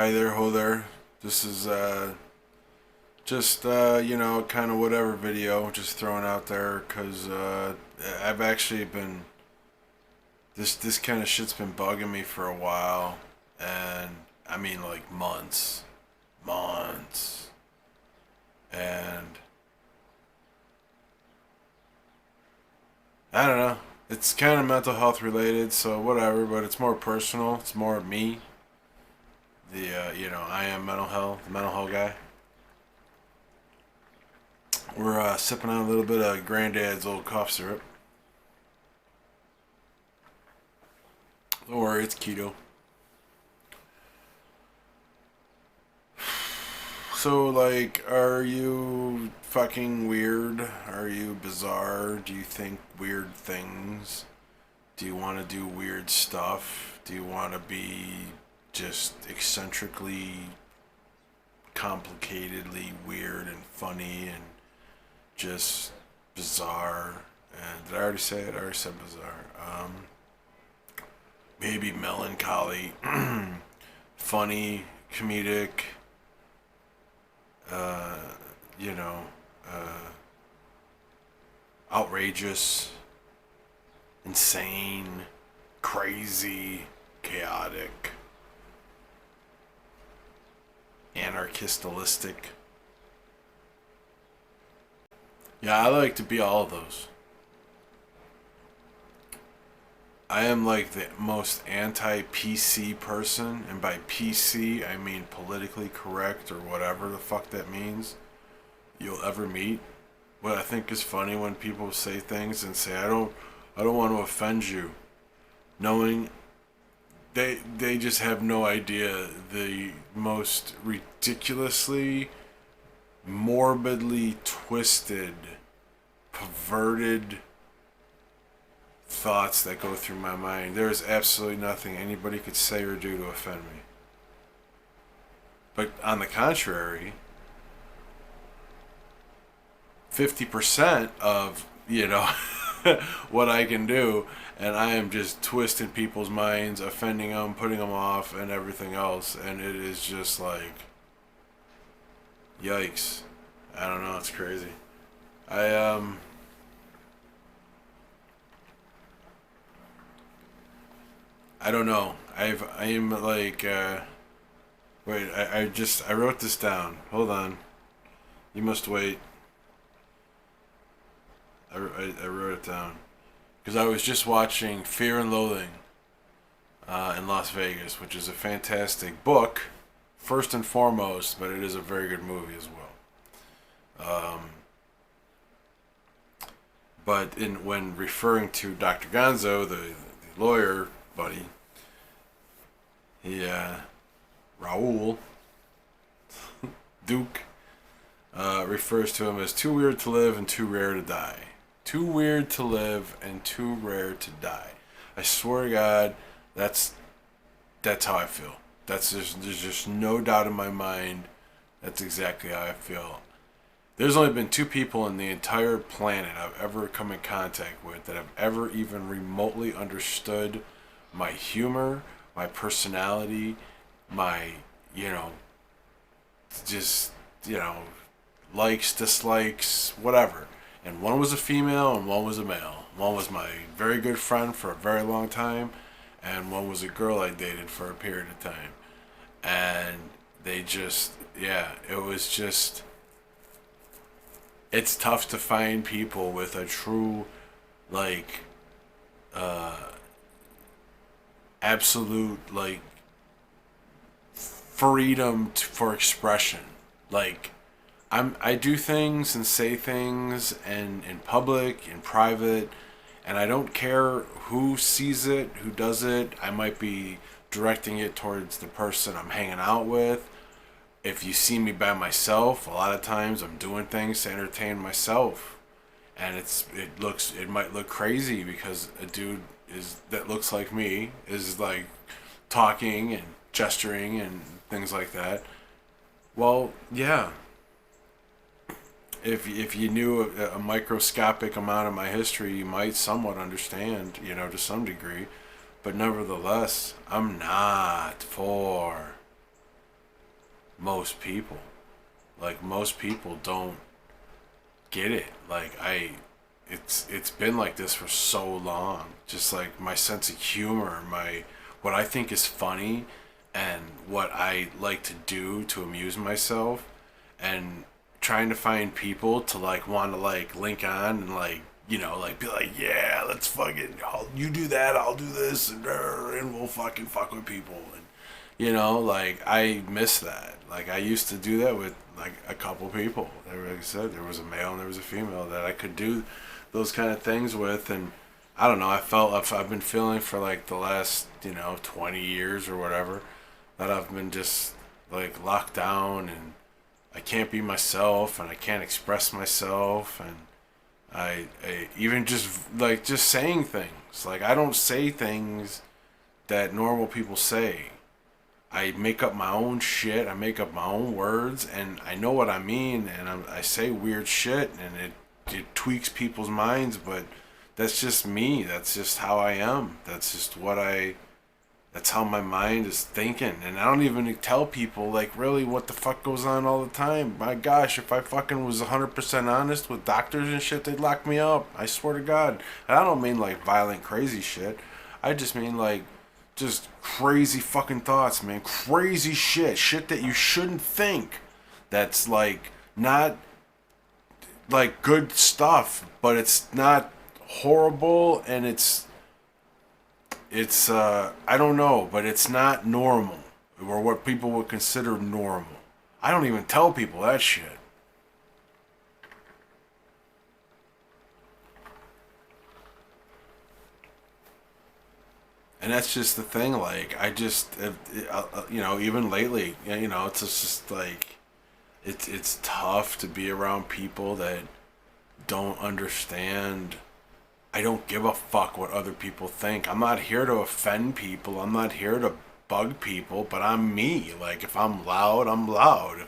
Hi there, ho there. This is just kind of whatever video, just throwing out there because I've actually been this kind of shit's been bugging me for a while, and I mean like months, and I don't know. It's kind of mental health related, so whatever. But it's more personal. It's more me. I am the mental health guy. We're sipping on a little bit of Granddad's old cough syrup. Don't worry, it's keto. So, like, are you fucking weird? Are you bizarre? Do you think weird things? Do you want to do weird stuff? Do you want to be just eccentrically, complicatedly weird and funny and just bizarre? And did I already say it? I already said bizarre. Maybe melancholy, funny, comedic, uh, you know, uh, outrageous, insane, crazy, chaotic, anarchistalistic. Yeah, I like to be all of those. I am like the most anti PC person, and by PC I mean politically correct or whatever the fuck that means you'll ever meet. What I think is funny when people say things and say I don't want to offend you, knowing they just have no idea the most ridiculously morbidly twisted, perverted thoughts that go through my mind. There is absolutely nothing anybody could say or do to offend me. But on the contrary, 50% of, what I can do, and I am just twisting people's minds, offending them, putting them off, and everything else. And it is just like, yikes. I don't know, it's crazy. I, I don't know. I am like, wait, I wrote this down. Hold on. You must wait. I wrote it down. Because I was just watching Fear and Loathing in Las Vegas, which is a fantastic book, first and foremost, but it is a very good movie as well. But when referring to Dr. Gonzo, the lawyer buddy, he, Raul Duke, refers to him as too weird to live and too rare to die. Too weird to live and too rare to die. I swear to God, that's how I feel. There's just no doubt in my mind. That's exactly how I feel. There's only been two people on the entire planet I've ever come in contact with that have ever even remotely understood my humor, my personality, my, just, likes, dislikes, whatever. And one was a female and one was a male. One was my very good friend for a very long time, and one was a girl I dated for a period of time. And they just, yeah, it was just, it's tough to find people with a true, like, absolute, like, freedom for expression. Like, I do things and say things and in public, in private, and I don't care who sees it, who does it. I might be directing it towards the person I'm hanging out with. If you see me by myself, a lot of times I'm doing things to entertain myself, and it might look crazy because a dude is that looks like me is like talking and gesturing and things like that. Well, yeah, if you knew a microscopic amount of my history, you might somewhat understand, to some degree. But nevertheless, I'm not for most people. Like most people don't get it. It's been like this for so long. Just like my sense of humor, my what I think is funny, and what I like to do to amuse myself, and trying to find people to like want to like link on and like like be like, yeah, let's fucking, you do that, I'll do this, and we'll fucking fuck with people. And like I miss that. Like I used to do that with like a couple people. Like I said, there was a male and there was a female that I could do those kind of things with. And I don't know. I've been feeling for like the last 20 years or whatever, that I've been just like locked down, and I can't be myself, and I can't express myself, and I even just saying things, like I don't say things that normal people say. I make up my own shit. I make up my own words, and I know what I mean. And I say weird shit, and it tweaks people's minds. But that's just me. That's just how I am. That's just what I. That's how my mind is thinking. And I don't even tell people like really what the fuck goes on all the time. My gosh, if I fucking was 100% honest with doctors and shit, they'd lock me up. I swear to God. And I don't mean like violent, crazy shit. I just mean like just crazy fucking thoughts, man. Crazy shit. Shit that you shouldn't think. That's like not like good stuff, but it's not horrible, and it's I don't know, but it's not normal, or what people would consider normal. I don't even tell people that shit. And that's just the thing. Like I just, even lately, it's just like it's tough to be around people that don't understand. I don't give a fuck what other people think. I'm not here to offend people. I'm not here to bug people, but I'm me. Like if I'm loud, I'm loud.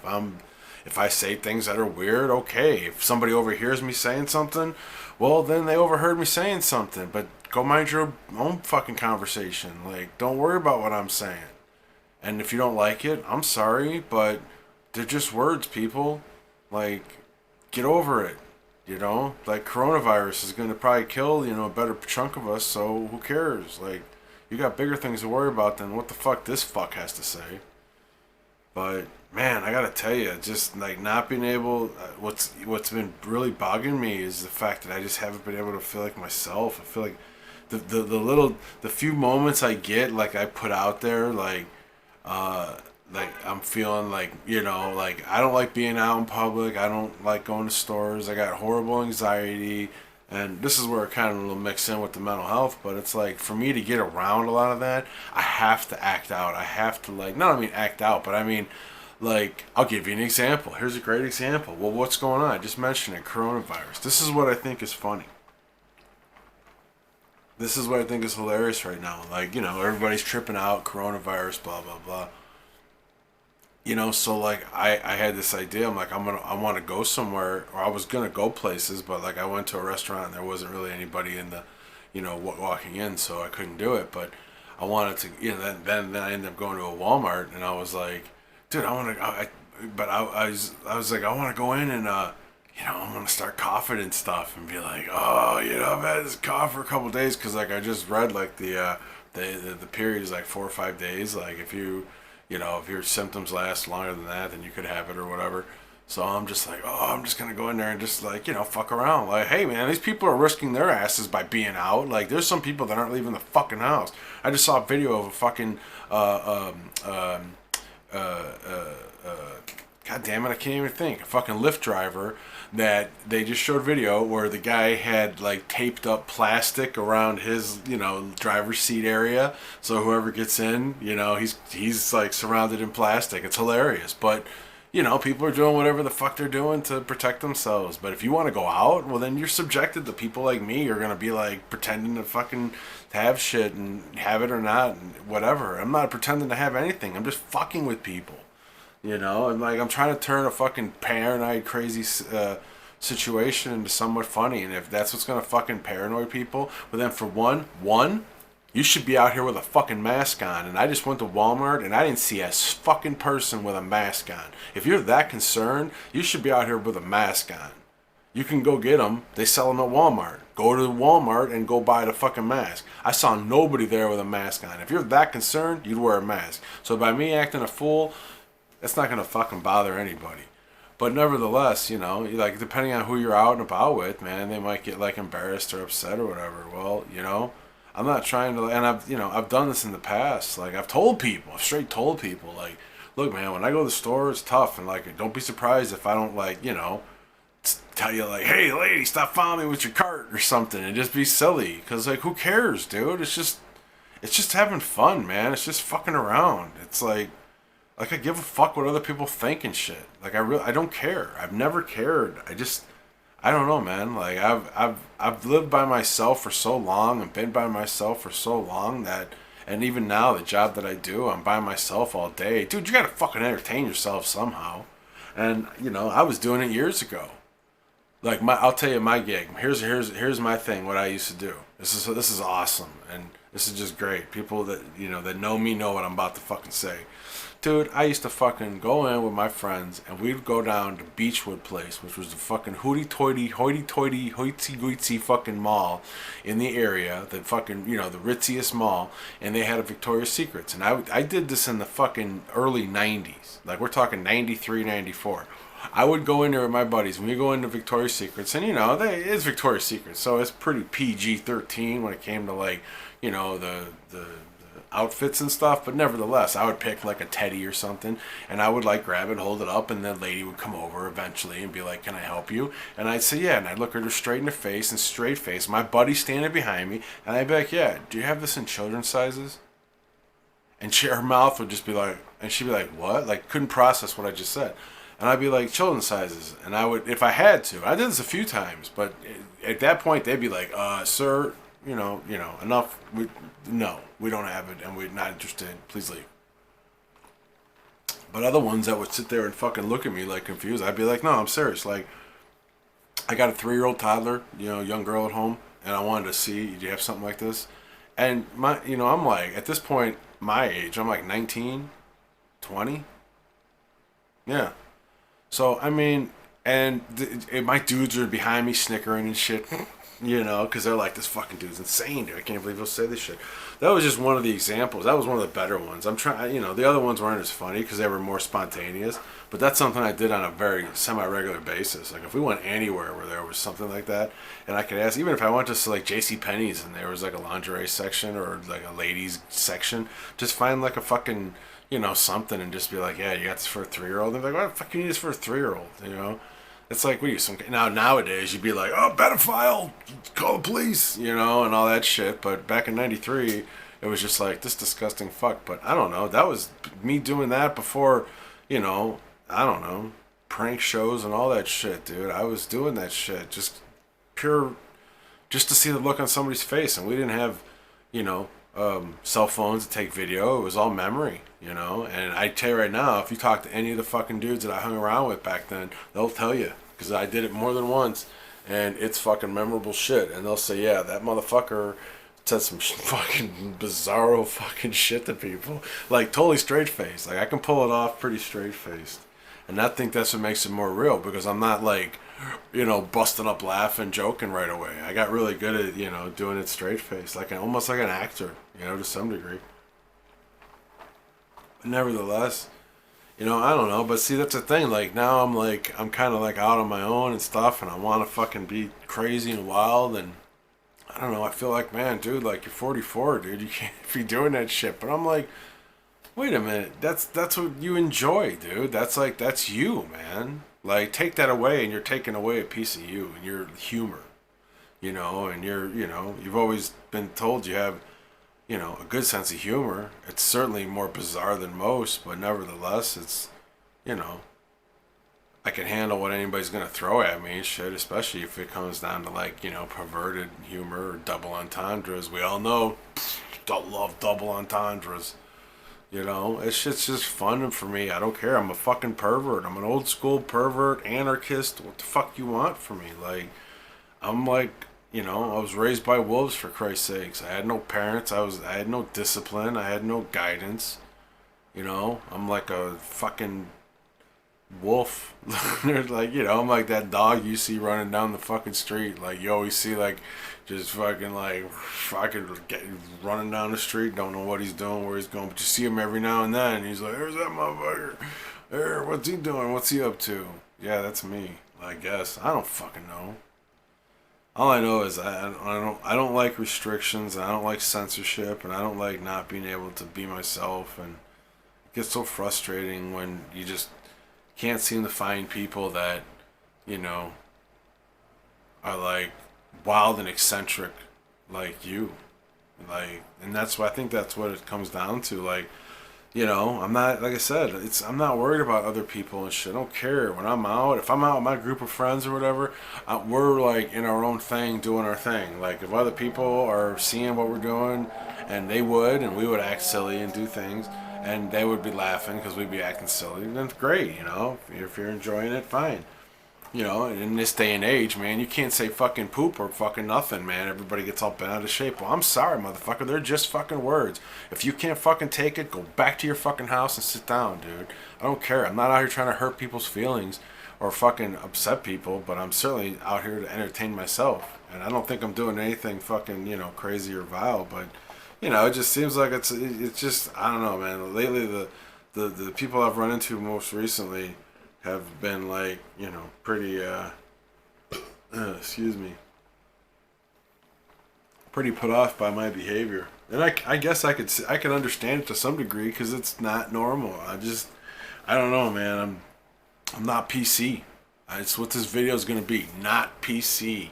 If I say things that are weird, okay. If somebody overhears me saying something, well then they overheard me saying something. But go mind your own fucking conversation. Like don't worry about what I'm saying. And if you don't like it, I'm sorry, but they're just words, people. Like get over it. Like coronavirus is going to probably kill, a better chunk of us, so who cares? Like, you got bigger things to worry about than what the fuck this fuck has to say. But, man, I gotta tell you, just like not being able, what's been really bogging me is the fact that I just haven't been able to feel like myself. I feel like the few moments I get, like I put out there, uh, like I'm feeling like like I don't like being out in public. I don't like going to stores. I got horrible anxiety, and this is where it kind of will mix in with the mental health. But it's like for me to get around a lot of that, I have to act out. I have to like not I mean act out, but I mean like I'll give you an example. Here's a great example. Well, what's going on? I just mentioned it, coronavirus. This is what I think is funny. This is what I think is hilarious right now. Like everybody's tripping out, coronavirus, blah blah blah. So like I had this idea. I'm like I want to go somewhere, or I was gonna go places, but like I went to a restaurant and there wasn't really anybody in the walking in, so I couldn't do it. But I wanted to, then I ended up going to a Walmart, and I was like, dude, I want to but I was like, I want to go in and I'm gonna start coughing and stuff, and be like, oh, I've had this cough for a couple of days, because like I just read like the period is like 4 or 5 days. Like if your symptoms last longer than that, then you could have it or whatever. So I'm just like, oh, I'm just gonna go in there and just like fuck around. Like, hey man, these people are risking their asses by being out. Like, there's some people that aren't leaving the fucking house. I just saw a video of a fucking uh, uh, uh, God damn it, I can't even think. A fucking Lyft driver that they just showed video where the guy had like taped up plastic around his, driver's seat area. So whoever gets in, he's like surrounded in plastic. It's hilarious. But, people are doing whatever the fuck they're doing to protect themselves. But if you want to go out, well then you're subjected to people like me who are going to be like pretending to fucking have shit and have it or not and whatever. I'm not pretending to have anything. I'm just fucking with people. And like I'm trying to turn a fucking paranoid, crazy situation into somewhat funny. And if that's what's gonna fucking paranoid people, well then for one, You should be out here with a fucking mask on. And I just went to Walmart and I didn't see a fucking person with a mask on. If you're that concerned, you should be out here with a mask on. You can go get them. They sell them at Walmart. Go to Walmart and go buy the fucking mask. I saw nobody there with a mask on. If you're that concerned, you'd wear a mask. So by me acting a fool, it's not gonna fucking bother anybody. But nevertheless, you know, like depending on who you're out and about with, man, they might get like embarrassed or upset or whatever. Well, you know, I'm not trying to, and I've done this in the past. Like I've told people, I've straight told people, like, look, man, when I go to the store, it's tough, and like, don't be surprised if I don't like, you know, tell you like, hey, lady, stop following me with your cart or something, and just be silly, cause like, who cares, dude? It's just having fun, man. It's just fucking around. It's like I give a fuck what other people think and shit. Like I don't care. I've never cared. I don't know, man. Like I've lived by myself for so long and been by myself for so long that, and even now the job that I do, I'm by myself all day. Dude, you gotta fucking entertain yourself somehow. And you know, I was doing it years ago. Like I'll tell you my gig. Here's my thing. What I used to do. This is awesome, and this is just great. People that that know me know what I'm about to fucking say. Dude, I used to fucking go in with my friends and we'd go down to Beechwood Place, which was the fucking hoity-toity, hoitsy-goitsy fucking mall in the area, the fucking, the ritziest mall, and they had a Victoria's Secrets. And I did this in the fucking early 90s. Like, we're talking 93, 94. I would go in there with my buddies and we go into Victoria's Secrets, and it's Victoria's Secrets, so it's pretty PG-13 when it came to like, the outfits and stuff, but nevertheless, I would pick like a teddy or something, and I would like grab it, hold it up, and the lady would come over eventually and be like, "Can I help you?" And I'd say, "Yeah," and I'd look at her straight in the face and straight face. My buddy standing behind me, and I'd be like, "Yeah, do you have this in children's sizes?" And her mouth would just be like, and she'd be like, "What?" Like couldn't process what I just said. And I'd be like, "Children's sizes," and I would, if I had to. I did this a few times, but at that point they'd be like, "Sir, enough. No, we don't have it, and we're not interested. Please leave." But other ones that would sit there and fucking look at me like confused, I'd be like, "No, I'm serious. Like, I got a 3-year-old toddler, young girl at home, and I wanted to see, do you have something like this?" And I'm like, at this point, my age, I'm like 19, 20. Yeah. So, I mean, and my dudes are behind me snickering and shit. Because they're like, this fucking dude's insane, dude. I can't believe he'll say this shit. That was just one of the examples. That was one of the better ones. I'm trying, the other ones weren't as funny because they were more spontaneous. But that's something I did on a very semi-regular basis. Like, if we went anywhere where there was something like that, and I could ask, even if I went to, like, J.C. Penney's and there was, like, a lingerie section or, like, a ladies section, just find, like, a fucking, something and just be like, "Yeah, you got this for a 3-year-old?" And they're like, "Why the fuck you need this for a 3-year-old, It's like, what are you, nowadays you'd be like, "Oh, pedophile, call the police," and all that shit. But back in 93, it was just like, this disgusting fuck. But I don't know, that was me doing that before, I don't know, prank shows and all that shit, dude. I was doing that shit just to see the look on somebody's face. And we didn't have, cell phones to take video. It was all memory, And I tell you right now, if you talk to any of the fucking dudes that I hung around with back then, they'll tell you, because I did it more than once, and it's fucking memorable shit. And they'll say, "Yeah, that motherfucker said some fucking bizarro fucking shit to people," like totally straight faced. Like I can pull it off pretty straight faced, and I think that's what makes it more real, because I'm not like, busting up laughing, joking right away. I got really good at, doing it straight faced, like almost like an actor, to some degree. But nevertheless, I don't know. But see, that's the thing. Like now I'm kind of like out on my own and stuff, and I want to fucking be crazy and wild, and I don't know. I feel like, man, dude, like you're 44, dude. You can't be doing that shit. But I'm like, wait a minute. That's what you enjoy, dude. That's you, man. Like, take that away, and you're taking away a piece of you and your humor, and you've always been told you have, a good sense of humor. It's certainly more bizarre than most, but nevertheless, it's, I can handle what anybody's going to throw at me, shit, especially if it comes down to, like, perverted humor or double entendres. We all know, don't love double entendres. It's just fun for me. I don't care. I'm a fucking pervert. I'm an old school pervert, anarchist. What the fuck you want from me? Like, I'm like, you know, I was raised by wolves, for Christ's sakes. I had no parents. I had no discipline. I had no guidance. You know, I'm like a fucking wolf. Like, you know, I'm like that dog you see running down the fucking street. Like, you always see, like, just fucking, like, fucking running down the street, don't know what he's doing, where he's going, but you see him every now and then. And he's like, there's that motherfucker. There, what's he doing? What's he up to? Yeah, that's me, I guess. I don't fucking know. All I know is I don't like restrictions, and I don't like censorship, and I don't like not being able to be myself, and it gets so frustrating when you just can't seem to find people that, you know, are like wild and eccentric like you. Like, and that's what I think that's what it comes down to. Like, you know, I'm not, like I said, I'm not worried about other people and shit. I don't care when I'm out. If I'm out with my group of friends or whatever, we're like in our own thing, doing our thing. Like, if other people are seeing what we're doing, and they would, and we would act silly and do things, and they would be laughing because we'd be acting silly, then it's great, you know. If you're enjoying it, fine. You know, in this day and age, man, you can't say fucking poop or fucking nothing, man. Everybody gets all bent out of shape. Well, I'm sorry, motherfucker. They're just fucking words. If you can't fucking take it, go back to your fucking house and sit down, dude. I don't care. I'm not out here trying to hurt people's feelings or fucking upset people, but I'm certainly out here to entertain myself. And I don't think I'm doing anything fucking, you know, crazy or vile, but, you know, it just seems like it's just, I don't know, man. Lately, the people I've run into most recently have been like, you know, pretty excuse me, pretty put off by my behavior, and I guess I could understand it to some degree because it's not normal. I don't know, man. I'm not PC. It's what this video is gonna be. Not PC,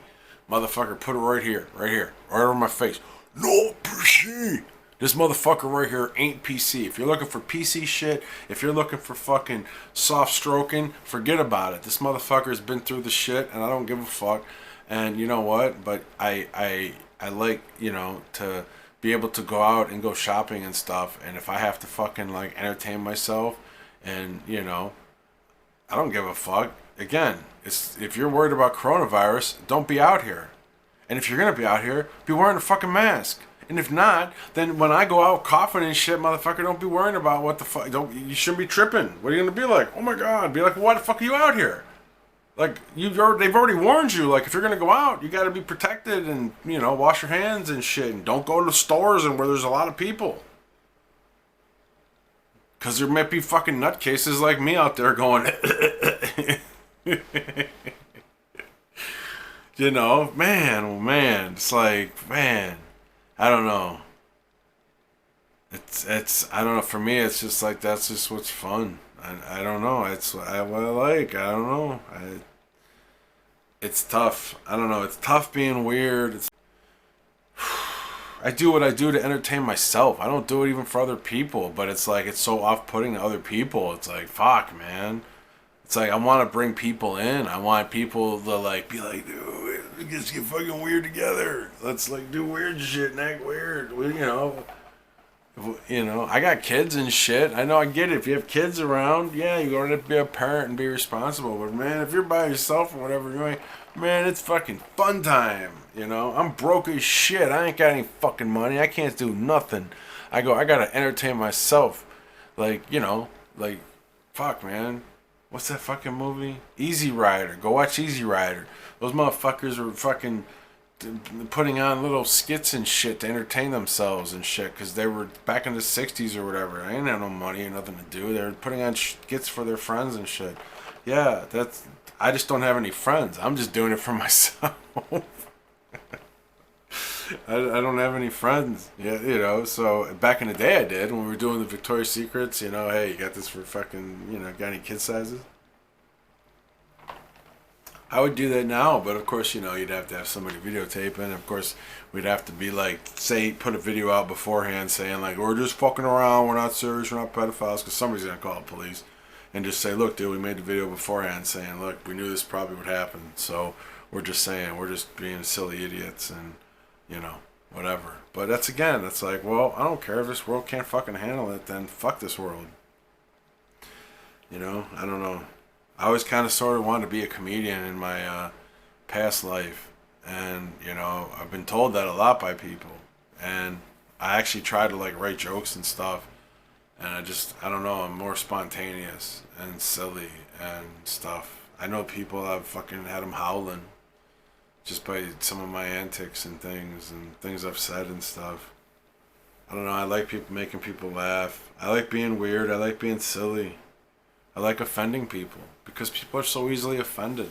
motherfucker. Put it right here, right over my face. No PC. This motherfucker right here ain't PC. If you're looking for PC shit, if you're looking for fucking soft stroking, forget about it. This motherfucker's been through the shit, and I don't give a fuck. And you know what? But I like, you know, to be able to go out and go shopping and stuff. And if I have to fucking like entertain myself, and you know, I don't give a fuck. Again, it's if you're worried about coronavirus, don't be out here. And if you're gonna be out here, be wearing a fucking mask. And if not, then when I go out coughing and shit, motherfucker, don't be worrying about what the fuck. You shouldn't be tripping. What are you gonna be like? Oh my god! Be like, why the fuck are you out here? Like they've already warned you. Like if you're gonna go out, you got to be protected and you know wash your hands and shit. And don't go to stores and where there's a lot of people. Cause there might be fucking nutcases like me out there going. You know, man, oh man, it's like man. I don't know. It's I don't know. For me, it's just like that's just what's fun. I don't know. It's what I like. I don't know. It's tough. I don't know. It's tough being weird. I do what I do to entertain myself. I don't do it even for other people. But it's like it's so off-putting to other people. It's like fuck, man. It's like I want to bring people in. I want people to like be like, dude, let's get fucking weird together. Let's like do weird shit and act weird. You know, I got kids and shit. I know I get it. If you have kids around, yeah, you gotta be a parent and be responsible. But man, if you're by yourself or whatever you're doing, man, it's fucking fun time. You know, I'm broke as shit. I ain't got any fucking money. I can't do nothing. I gotta entertain myself. Like, you know, like, fuck, man. What's that fucking movie? Easy Rider. Go watch Easy Rider. Those motherfuckers were fucking putting on little skits and shit to entertain themselves and shit because they were back in the 60s or whatever. I didn't have no money or nothing to do. They were putting on skits for their friends and shit. Yeah, I just don't have any friends. I'm just doing it for myself. I don't have any friends. Yeah, you know, so back in the day I did when we were doing the Victoria's Secrets, you know, hey, you got this for fucking, you know, got any kid sizes? I would do that now, but of course, you know, you'd have to have somebody videotape, and of course, we'd have to be like, say, put a video out beforehand saying like, we're just fucking around, we're not serious, we're not pedophiles, because somebody's gonna call the police, and just say, look, dude, we made the video beforehand saying, look, we knew this probably would happen, so we're just saying, we're just being silly idiots, and you know, whatever. But that's like, well, I don't care if this world can't fucking handle it, then fuck this world. You know, I don't know. I always kind of sort of wanted to be a comedian in my past life, And, you know, I've been told that a lot by people. And I actually try to like write jokes and stuff. And I don't know, I'm more spontaneous and silly and stuff. I know people have fucking had them howling just by some of my antics and things I've said and stuff. I don't know, I like people making people laugh. I like being weird. I like being silly. I like offending people because people are so easily offended.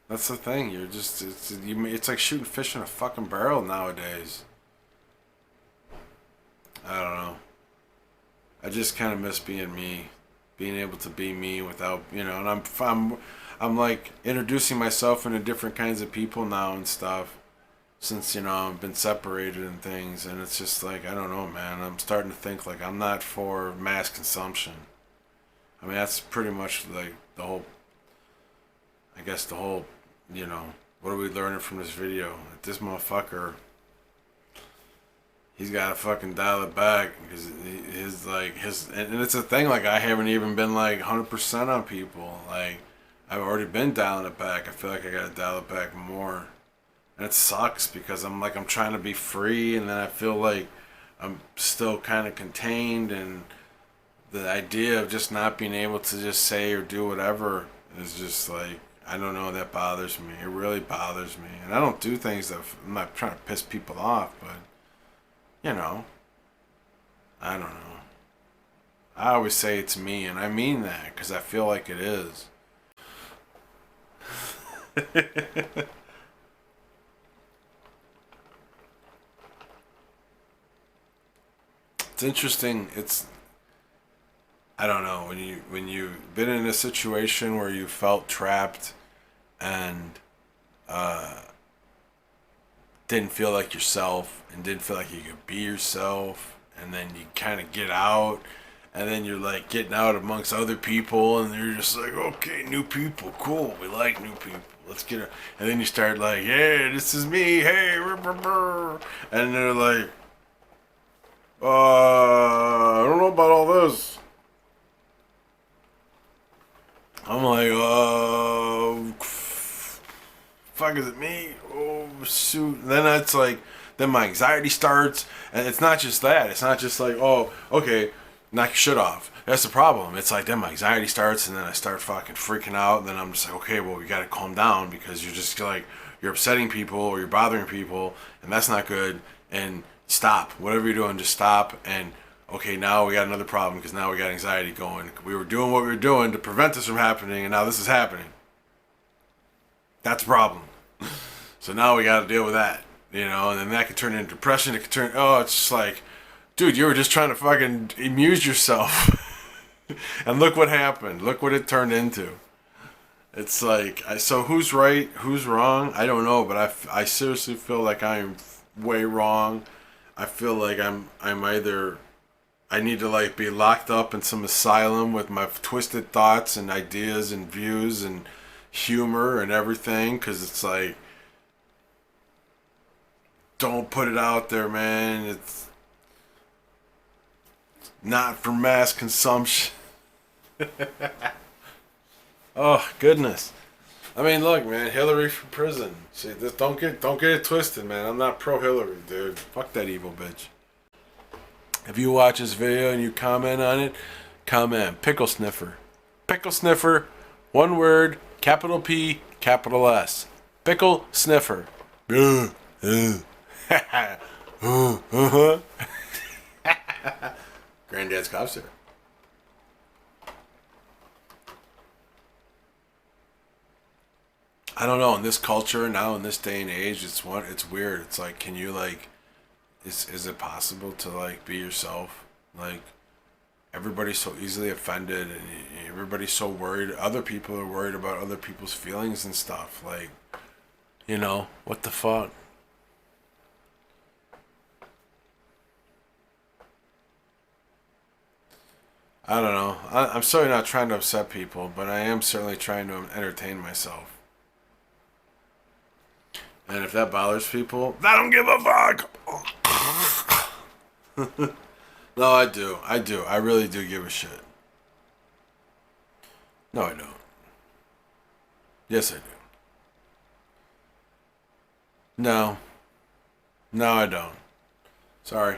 That's the thing. It's like shooting fish in a fucking barrel nowadays. I don't know. I just kind of miss being me, being able to be me without, you know. And I'm like introducing myself into different kinds of people now and stuff. Since, you know, I've been separated and things, and it's just like, I don't know, man. I'm starting to think like I'm not for mass consumption. I mean, that's pretty much like the whole, I guess the whole, you know, what are we learning from this video? That this motherfucker, he's got to fucking dial it back because and it's a thing, like I haven't even been like 100% on people. Like, I've already been dialing it back. I feel like I got to dial it back more. And it sucks because I'm trying to be free, and then I feel like I'm still kind of contained, and the idea of just not being able to just say or do whatever is just like, I don't know, that bothers me. It really bothers me. And I don't do things that I'm not trying to piss people off, but you know, I don't know. I always say it's me, and I mean that because I feel like it is. It's interesting. I don't know, when you've been in a situation where you felt trapped and uh, didn't feel like yourself and didn't feel like you could be yourself, and then you kind of get out, and then you're like getting out amongst other people, and you're just like, okay, new people, cool, we like new people, let's get it. And then you start like, yeah, this is me, hey, rah, rah, rah. And they're like, I don't know about all this. I'm like, fuck, is it me? Oh, shoot. And then it's like, then my anxiety starts, and it's not just that. It's not just like, oh, okay, knock your shit off. That's the problem. It's like, then my anxiety starts, and then I start fucking freaking out, and then I'm just like, okay, well, we gotta calm down, because you're just like, you're upsetting people, or you're bothering people, and that's not good, and stop. Whatever you're doing, just stop, and okay, now we got another problem, because now we got anxiety going. We were doing what we were doing to prevent this from happening, and now this is happening. That's a problem. So now we got to deal with that, you know, and then that could turn into depression. It could turn, oh, it's just like, dude, you were just trying to fucking amuse yourself. And look what happened. Look what it turned into. It's like, so who's right, who's wrong? I don't know, but I seriously feel like I'm way wrong. I feel like I'm either, I need to like be locked up in some asylum with my twisted thoughts and ideas and views and humor and everything, because it's like, don't put it out there, man. It's not for mass consumption. Oh goodness. I mean, look, man, Hillary from prison. See, this, don't get it twisted, man. I'm not pro Hillary, dude. Fuck that evil bitch. If you watch this video and you comment on it, comment pickle sniffer. Pickle sniffer, one word, capital P, capital S. Pickle sniffer. Granddad's cough syrup. I don't know. In this culture now, in this day and age, it's weird. It's like, can you like, is it possible to like be yourself? Like, everybody's so easily offended, and everybody's so worried. Other people are worried about other people's feelings and stuff. Like, you know, what the fuck? I don't know. I'm certainly not trying to upset people, but I am certainly trying to entertain myself. And if that bothers people, I don't give a fuck. No, I do. I do. I really do give a shit. No, I don't. Yes, I do. No, no, I don't. Sorry.